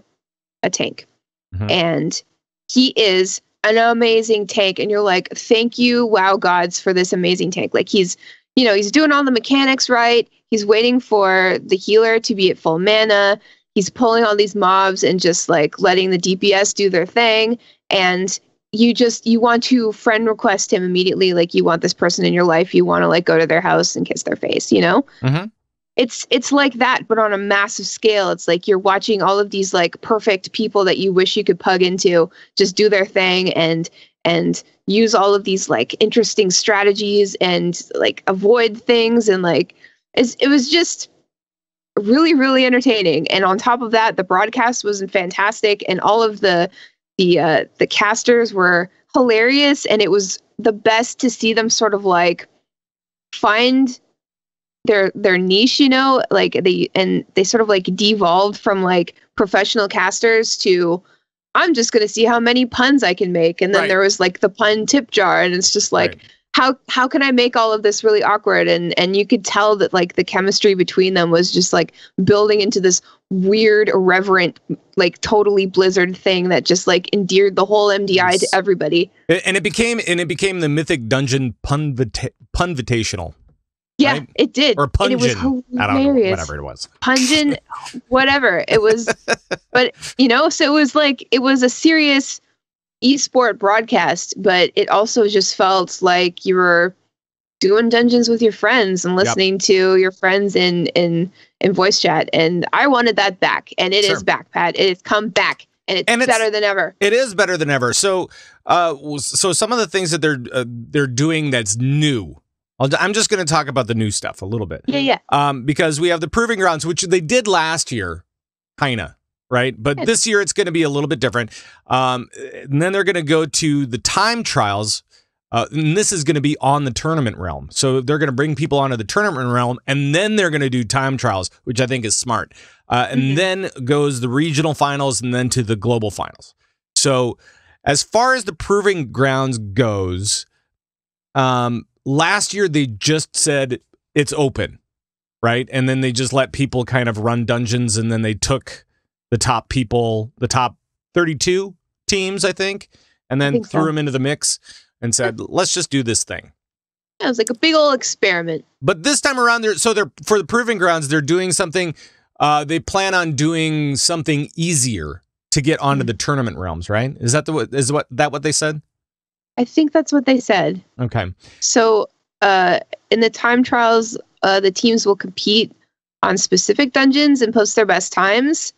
tank Mhm. and he is an amazing tank, and you're like, thank you, WoW gods, for this amazing tank. Like, he's doing all the mechanics right. He's waiting for the healer to be at full mana. He's pulling all these mobs and just like letting the DPS do their thing. And you want to friend request him immediately. Like, you want this person in your life. You want to like go to their house and kiss their face, you know? Mhm. It's like that, but on a massive scale. It's like you're watching all of these like perfect people that you wish you could pug into just do their thing and use all of these like interesting strategies and like avoid things, and like it was just really, really entertaining. And on top of that, the broadcast was fantastic, and all of the casters were hilarious, and it was the best to see them sort of like find their niche, you know, like they sort of like devolved from like professional casters to, I'm just going to see how many puns I can make. And then Right. there was like the pun tip jar, and it's just like, how can I make all of this really awkward? And you could tell that like the chemistry between them was just like building into this weird, irreverent, like totally Blizzard thing that just like endeared the whole MDI to everybody. And it became the Mythic Dungeon Punvitational. Yeah, right? it did. Or And it was Pungent. I don't know, hilarious. whatever it was. Pungent, whatever it was. But so it was a serious esport broadcast, but it also just felt like you were doing dungeons with your friends and listening to your friends in voice chat. And I wanted that back, and it is back, Pat. It has come back, and it's better than ever. It is better than ever. So, some of the things that they're doing that's new. I'm just going to talk about the new stuff a little bit. Yeah. Because we have the Proving Grounds, which they did last year, kinda, right? But this year it's going to be a little bit different. And then they're going to go to the time trials. And this is going to be on the tournament realm. So they're going to bring people onto the tournament realm, and then they're going to do time trials, which I think is smart. And then goes the regional finals, and then to the global finals. So as far as the Proving Grounds goes, last year they just said it's open, right? And then they just let people kind of run dungeons, and then they took the top people, the top 32 teams, I think, and then threw them into the mix and said, let's just do this thing. Yeah, it was like a big old experiment. But this time around, they're for the Proving Grounds, they're doing something. They plan on doing something easier to get onto the tournament realms, right? Is that what they said? I think that's what they said. Okay. So in the time trials, the teams will compete on specific dungeons and post their best times.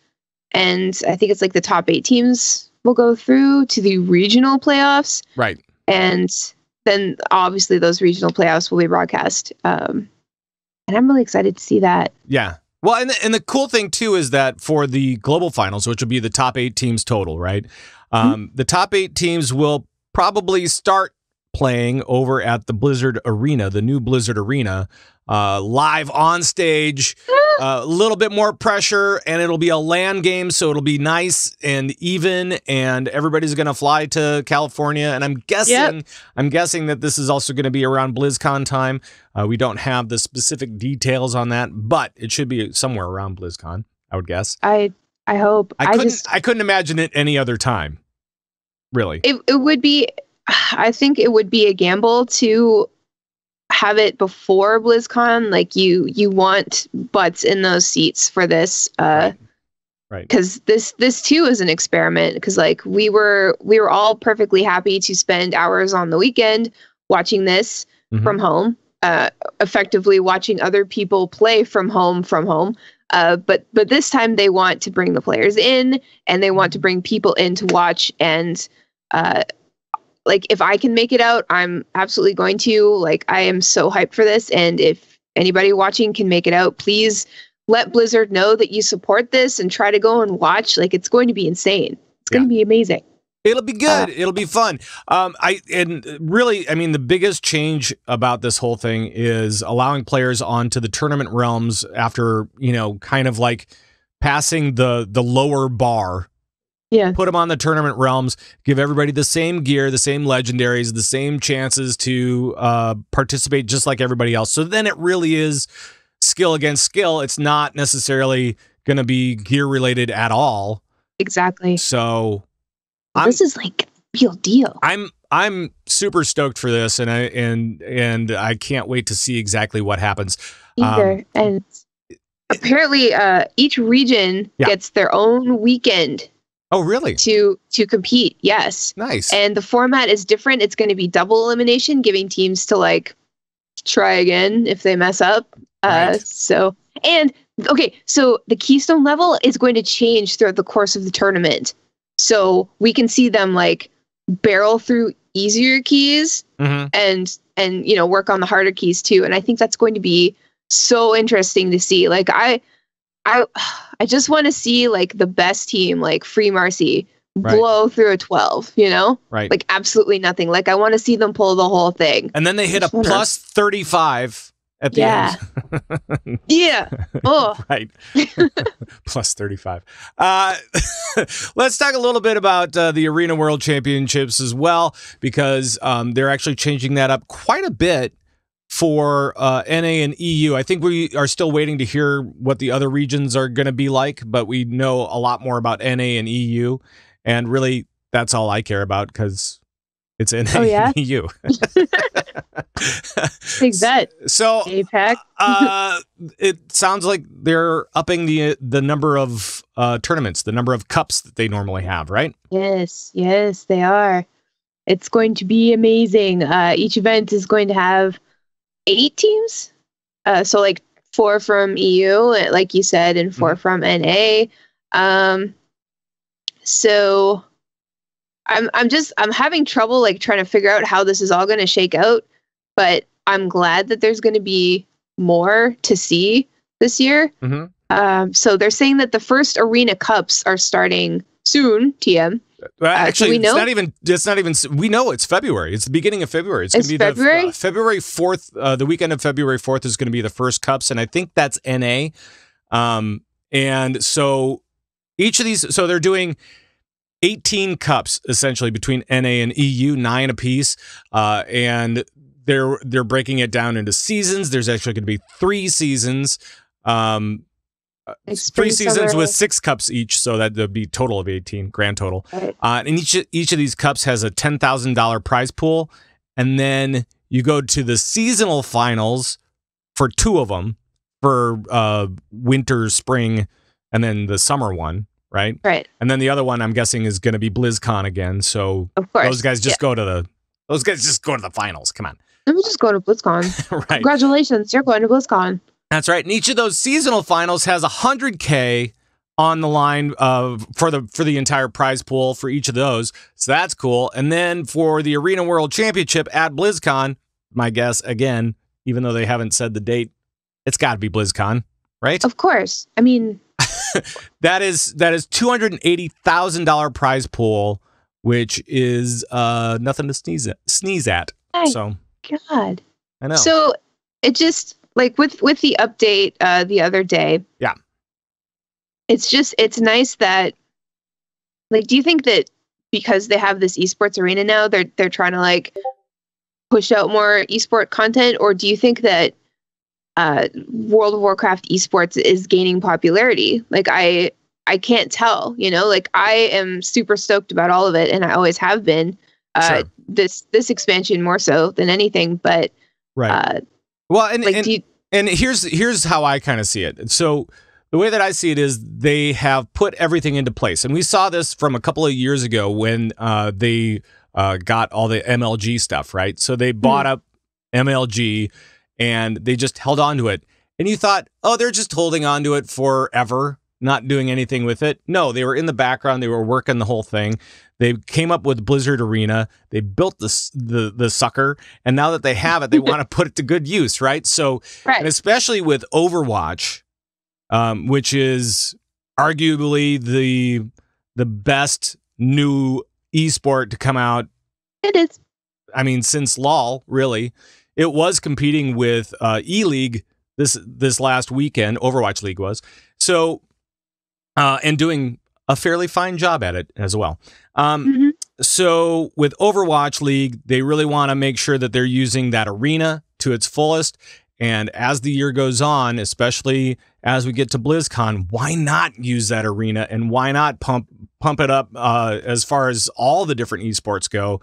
And I think it's like the top 8 teams will go through to the regional playoffs. Right. And then obviously those regional playoffs will be broadcast. And I'm really excited to see that. Yeah. Well, and the cool thing too is that for the global finals, which will be the top 8 teams total, right? The top 8 teams will probably start playing over at the Blizzard Arena, the new Blizzard Arena, live on stage a little bit more pressure, and it'll be a LAN game, so it'll be nice and even, and everybody's going to fly to California. And I'm guessing that this is also going to be around BlizzCon time. We don't have the specific details on that, but it should be somewhere around BlizzCon, I would guess. I hope. I couldn't imagine it any other time. Really. It would be, I think it would be a gamble to have it before BlizzCon. Like you want butts in those seats for this. Right. Because this too is an experiment. Because like we were all perfectly happy to spend hours on the weekend watching this from home, effectively watching other people play from home. But this time they want to bring the players in, and they want to bring people in to watch. And like if I can make it out, I'm absolutely going to. Like I am so hyped for this. And if anybody watching can make it out, please let Blizzard know that you support this and try to go and watch. Like it's going to be insane. It's going to be amazing. It'll be good. It'll be fun. The biggest change about this whole thing is allowing players onto the tournament realms after, kind of like passing the lower bar. Yeah. Put them on the tournament realms, give everybody the same gear, the same legendaries, the same chances to participate just like everybody else. So then it really is skill against skill. It's not necessarily going to be gear related at all. Exactly. So this is like real deal. I'm super stoked for this, and I can't wait to see exactly what happens. And apparently, each region gets their own weekend. Oh, really? To compete, yes. Nice. And the format is different. It's going to be double elimination, giving teams to like try again if they mess up. Right. So the Keystone level is going to change throughout the course of the tournament. So we can see them like barrel through easier keys and work on the harder keys too. And I think that's going to be so interesting to see. Like I just want to see like the best team, like Free Marcy, blow through a 12, Right. Like absolutely nothing. Like I want to see them pull the whole thing. And then they hit a plus 35 at the end. Yeah. Oh. Right. Plus 35. Let's talk a little bit about the Arena World Championships as well, because they're actually changing that up quite a bit for NA and EU. I think we are still waiting to hear what the other regions are going to be like, but we know a lot more about NA and EU. And really, that's all I care about because it's NA and EU. Take that. So APAC. It sounds like they're upping the number of tournaments, the number of cups that they normally have, right? Yes, they are. It's going to be amazing. Each event is going to have 8 teams. So like 4 from EU, like you said, and 4 from NA. So I'm having trouble like trying to figure out how this is all going to shake out, but I'm glad that there's going to be more to see this year. So they're saying that the first Arena Cups are starting soon, TM. Actually, we know? it's not even. We know it's February. It's the beginning of February. It's going to be February? February 4th. The weekend of February 4th is going to be the first cups, and I think that's NA. And so each of these, so they're doing 18 cups essentially between NA and EU, 9 apiece, and they're breaking it down into seasons. There's actually going to be 3 seasons. 3 seasons with 6 cups each, so that would be total of 18, grand total. Right. And each of these cups has a $10,000 prize pool, and then you go to the seasonal finals for 2 of them, for winter, spring, and then the summer one, right? Right. And then the other one, I'm guessing, is going to be BlizzCon again. So of course, those guys just go to the finals. Come on. Let me just go to BlizzCon. Right. Congratulations, you're going to BlizzCon. That's right. And each of those seasonal finals has $100K on the line for the entire prize pool for each of those. So that's cool. And then for the Arena World Championship at BlizzCon, my guess, again, even though they haven't said the date, it's got to be BlizzCon, right? Of course. I mean, that is $280,000 prize pool, which is nothing to sneeze at. My So God. I know. So it just like with the update the other day. Yeah. It's nice that, like, do you think that because they have this esports arena now, they're trying to like push out more esport content, or do you think that World of Warcraft esports is gaining popularity? Like I can't tell, like I am super stoked about all of it, and I always have been. Sure. This expansion more so than anything, but right. Well, and like, and here's how I kind of see it. So the way that I see it is they have put everything into place, and we saw this from a couple of years ago when they got all the MLG stuff, right? So they bought up MLG and they just held on to it, and you thought, oh, they're just holding on to it forever, not doing anything with it. No, they were in the background. They were working the whole thing. They came up with Blizzard Arena. They built the sucker, and now that they have it, they want to put it to good use, right? So, right. And especially with Overwatch, which is arguably the best new esport to come out. It is. I mean, since LoL, really, it was competing with E-League this last weekend. Overwatch League was so, and doing a fairly fine job at it as well. So with Overwatch League, they really want to make sure that they're using that arena to its fullest. And as the year goes on, especially as we get to BlizzCon, why not use that arena, and why not pump it up as far as all the different esports go?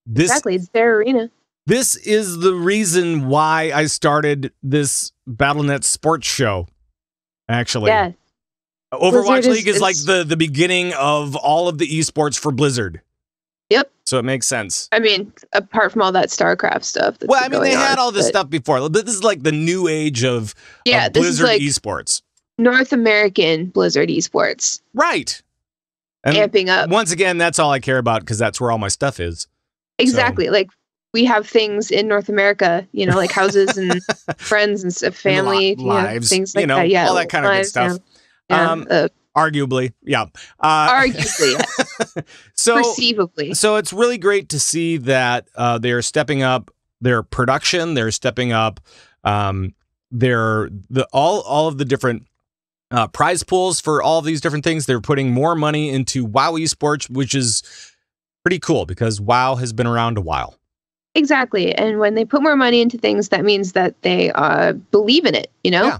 Exactly, it's their arena. This is the reason why I started this Battlenet sports show, actually. Yeah. Overwatch League is like the beginning of all of the esports for Blizzard. Yep. So it makes sense. I mean, apart from all that StarCraft stuff. Well, I mean, they had all this stuff before. This is like the new age of Blizzard like esports. North American Blizzard esports. Right. And amping up. Once again, that's all I care about because that's where all my stuff is. Exactly. So. Like, we have things in North America, like houses and friends and family, lives, things like that. Yeah, all that kind of good stuff. Yeah. Arguably, yeah. Arguably, so perceivably. So it's really great to see that they are stepping up their production. They're stepping up all of the different prize pools for all of these different things. They're putting more money into WoW esports, which is pretty cool because WoW has been around a while. Exactly, and when they put more money into things, that means that they believe in it. Yeah.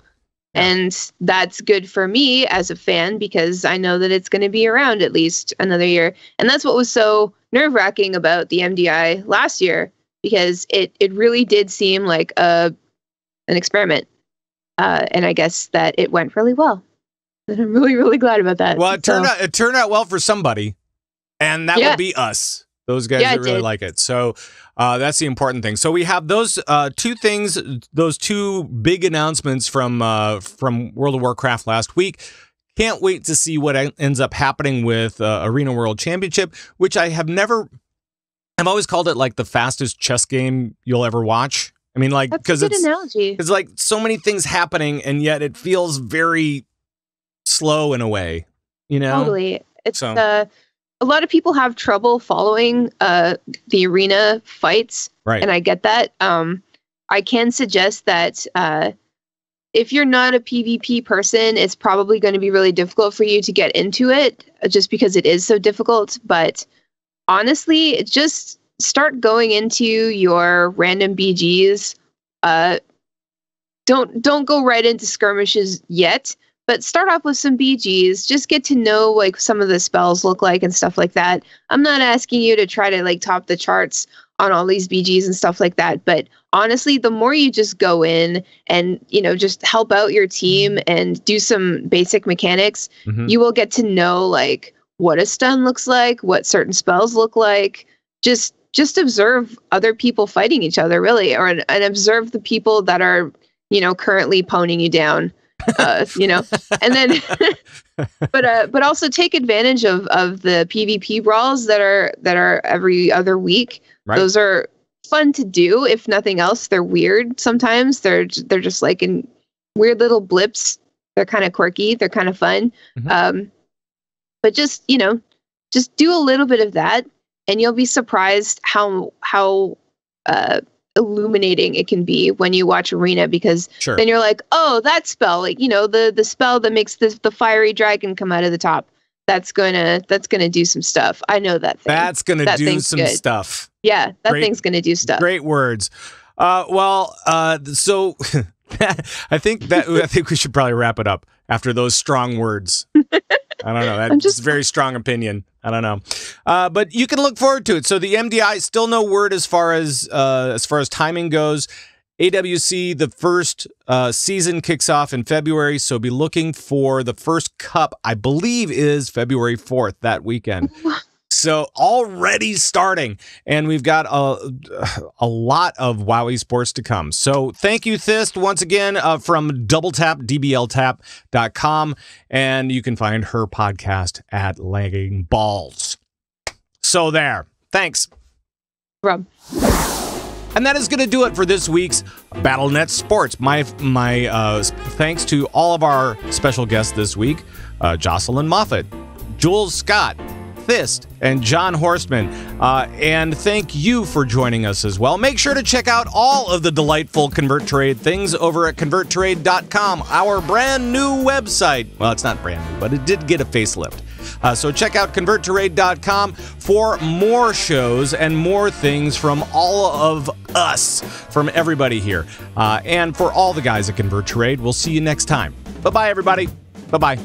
And that's good for me as a fan because I know that it's going to be around at least another year. And that's what was so nerve-wracking about the MDI last year, because it really did seem like an experiment. And I guess that it went really well. And I'm really, really glad about that. Well, it turned out well for somebody, and that would be us. Those guys that really like it. So that's the important thing. So we have those two things, those two big announcements from World of Warcraft last week. Can't wait to see what ends up happening with Arena World Championship, which I've always called it like the fastest chess game you'll ever watch. I mean, like, because it's like so many things happening, and yet it feels very slow in a way, Totally. It's a lot of people have trouble following the arena fights, right? And I get that. I can suggest that if you're not a PvP person, it's probably going to be really difficult for you to get into it, just because it is so difficult. But honestly, just start going into your random BGs. Don't go right into skirmishes yet. But start off with some BGs, just get to know like some of the spells look like and stuff like that. I'm not asking you to try to like top the charts on all these BGs and stuff like that. But honestly, the more you just go in and, just help out your team and do some basic mechanics, you will get to know like what a stun looks like, what certain spells look like. Just observe other people fighting each other, really, and observe the people that are, currently poning you down. And then but also take advantage of the PvP brawls that are every other week. Right. Those are fun to do. If nothing else, they're weird sometimes. They're just like in weird little blips. They're kind of quirky, they're kind of fun. But just do a little bit of that, and you'll be surprised how illuminating it can be when you watch Arena, because Sure. then you're like, oh, that spell, like, you know, the spell that makes the fiery dragon come out of the top. That's gonna do some stuff. I know that thing. That's gonna That do thing's some good. stuff. Yeah, that Great- thing's gonna do stuff. Great words. So I think we should probably wrap it up after those strong words. I don't know. That's a very strong opinion. I don't know. But you can look forward to it. So the MDI, still no word as far as timing goes. AWC, the first season kicks off in February, so be looking for the first cup, I believe is February 4th, that weekend. So already starting, and we've got a lot of WoW esports to come. So thank you, Thist, once again from DBLTap.com, and you can find her podcast at Lagging Balls. So there. Thanks. Rob. And that is going to do it for this week's Battlenet Sports. My thanks to all of our special guests this week, Jocelyn Moffat, Jules Scott, Thist, and John Horstman. And thank you for joining us as well. Make sure to check out all of the delightful Convert Trade things over at ConvertTrade.com, our brand new website. Well, it's not brand new, but it did get a facelift. So check out ConvertToRate.com for more shows and more things from all of us, from everybody here. And for all the guys at Convert Trade, we'll see you next time. Bye-bye, everybody. Bye-bye.